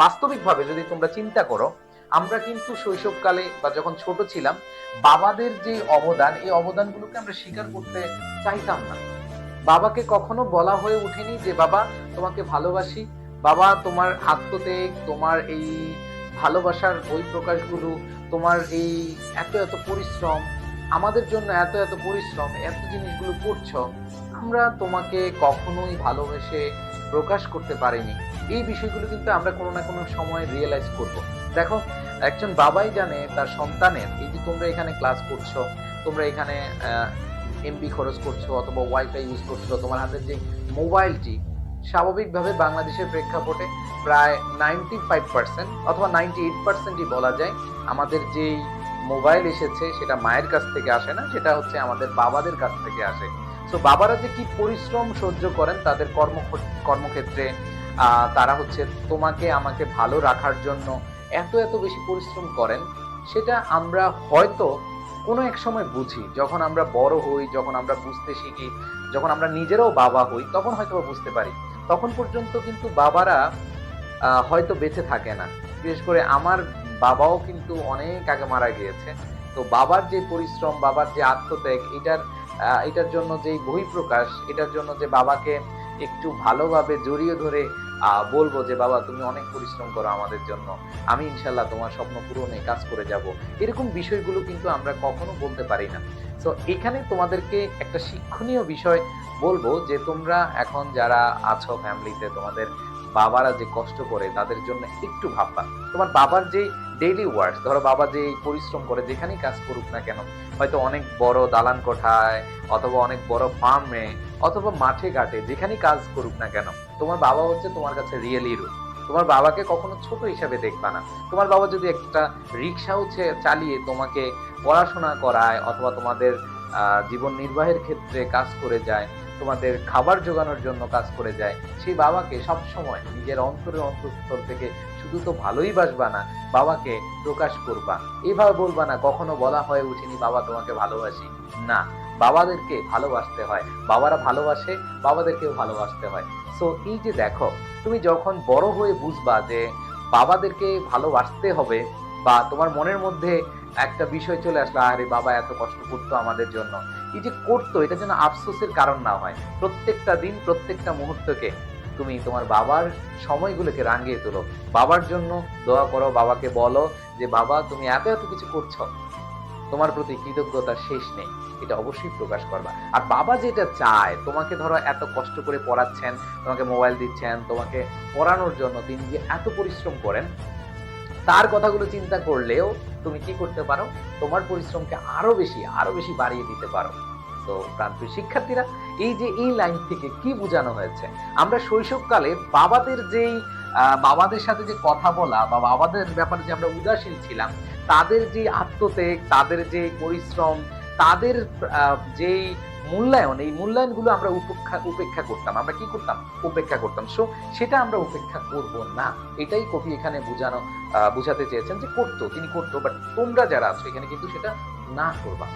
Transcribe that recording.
বাস্তবিকভাবে যদি তোমরা চিন্তা করো, আমরা কিন্তু শৈশবকালে বা যখন ছোট ছিলাম, বাবাদের যে অবদান, এই অবদানগুলোকে আমরা স্বীকার করতে চাইতাম না। বাবাকে কখনো বলা হয়ে ওঠেনি যে বাবা তোমাকে ভালোবাসি, বাবা তোমার আত্মত্যাগ, তোমার এই ভালোবাসার বহিঃপ্রকাশগুলো, তোমার এই এত এত পরিশ্রম, আমাদের জন্য এত এত পরিশ্রম, এত জিনিসগুলো করছো, আমরা তোমাকে কখনোই ভালোবেসে প্রকাশ করতে পারিনি। এই বিষয়গুলো কিন্তু আমরা কোনো না কোনো সময় রিয়েলাইজ করব। দেখো, একজন বাবাই জানে তার সন্তানের, এই যে তোমরা এখানে ক্লাস করছো, তোমরা এখানে এমবি খরচ করছো অথবা ওয়াইফাই ইউজ করছো, তোমার হাতের যে মোবাইলটি, স্বাভাবিকভাবে বাংলাদেশের প্রেক্ষাপটে প্রায় 95% অথবা 98%ই বলা যায় আমাদের যেই মোবাইল এসেছে সেটা মায়ের কাছ থেকে আসে না, সেটা হচ্ছে আমাদের বাবাদের কাছ থেকে আসে। তো বাবারা যে কি পরিশ্রম সহ্য করেন তাদের কর্মক্ষেত্রে, তারা হচ্ছে তোমাকে আমাকে ভালো রাখার জন্য এত এত বেশি পরিশ্রম করেন, সেটা আমরা হয়তো কোনো এক সময় বুঝি। যখন আমরা বড় হই, যখন আমরা বুঝতে শিখি, যখন আমরা নিজেরাও বাবা হই, তখন হয়তো বুঝতে পারি। তখন পর্যন্ত কিন্তু বাবারা হয়তো বেঁচে থাকে না। বিশেষ করে আমার বাবাও কিন্তু অনেক আগে মারা গিয়েছে। তো বাবার যে পরিশ্রম, বাবার যে আত্মত্যাগ, এটার জন্য যেই বহিঃপ্রকাশ, এটার জন্য যে বাবাকে একটু ভালোভাবে জড়িয়ে ধরে বলবো যে বাবা তুমি অনেক পরিশ্রম করো আমাদের জন্য, আমি ইনশাল্লাহ তোমার স্বপ্ন পূরণে কাজ করে যাব, এরকম বিষয়গুলো কিন্তু আমরা কখনো বলতে পারি না। তো এখানে তোমাদেরকে একটা শিক্ষণীয় বিষয় বলবো যে তোমরা এখন যারা আছো ফ্যামিলিতে, তোমাদের বাবারা যে কষ্ট করে তাদের জন্য একটু ভাববা। তোমার বাবার যে ডেইলি ওয়ার্ক, ধরো বাবা যে পরিশ্রম করে যেখানেই কাজ করুক না কেন, হয়তো অনেক বড় দালান কোঠায় অথবা অনেক বড় ফার্মে অথবা মাঠে ঘাটে যেখানেই কাজ করুক না কেন, তোমার বাবা হচ্ছে তোমার কাছে রিয়েল হিরো। তোমার বাবাকে কখনো ছোট হিসাবে দেখবা না। তোমার বাবা যদি একটা রিক্সাও চালিয়ে তোমাকে পড়াশোনা করায় অথবা তোমাদের জীবন নির্বাহের ক্ষেত্রে কাজ করে যায়, তোমাদের খাবার জোগানোর জন্য কাজ করে যায়, সেই বাবাকে সব সময় নিজের অন্তরের অন্তঃস্থল থেকে শুধু তো ভালোই বাসবা না, বাবাকে প্রকাশ করবা। এভাবে বলবা না কখনো বলা হয়ে উঠেনি বাবা তোমাকে ভালোবাসি, না, বাবাদেরকে ভালোবাসতে হয়, বাবারা ভালোবাসে, বাবাদেরকেও ভালোবাসতে হয়। সো এই যে দেখো, তুমি যখন বড় হয়ে বুঝবা যে বাবাদেরকে ভালোবাসতে হবে, বা তোমার মনের মধ্যে একটা বিষয় চলে আসলো, আরে বাবা এত কষ্ট করতো আমাদের জন্য, এই যে করতো, এটা যেন আফসোসের কারণ না হয়। প্রত্যেকটা দিন, প্রত্যেকটা মুহূর্তকে তুমি তোমার বাবার সময়গুলোকে রাঙিয়ে তোলো, বাবার জন্য দোয়া করো, বাবাকে বলো যে বাবা তুমি এত এত কিছু করছো, তোমার প্রতি কৃতজ্ঞতার শেষ নেই, এটা অবশ্যই প্রকাশ করবা। আর বাবা যেটা চায়, তোমাকে ধরো এত কষ্ট করে পড়াচ্ছেন, তোমাকে মোবাইল দিচ্ছেন, তোমাকে পড়ানোর জন্য তিনি যে এত পরিশ্রম করেন, তার কথাগুলো চিন্তা করলেও তুমি কি করতে পারো, তোমার পরিশ্রমকে আরো বেশি বাড়িয়ে দিতে পারো। তো প্রান্তীয় শিক্ষার্থীরা, এই যে এই লাইন থেকে কি বোঝানো হয়েছে, আমরা শৈশবকালে বাবাদের যেই বাবাদের সাথে যে কথা বলা বা বাবাদের ব্যাপারে যে আমরা উদাসীন ছিলাম, তাদের যে আত্মত্যাগ, তাদের যে পরিশ্রম, তাদের যেই মূল্যায়ন, এই মূল্যায়নগুলো আমরা উপেক্ষা করতাম। আমরা কি করতাম? উপেক্ষা করতাম। সো সেটা আমরা উপেক্ষা করব না, এটাই কবি এখানে বুঝাতে চেয়েছেন যে করতো, তিনি করতো, বাট তোমরা যারা আছো এখানে কিন্তু সেটা না করবা।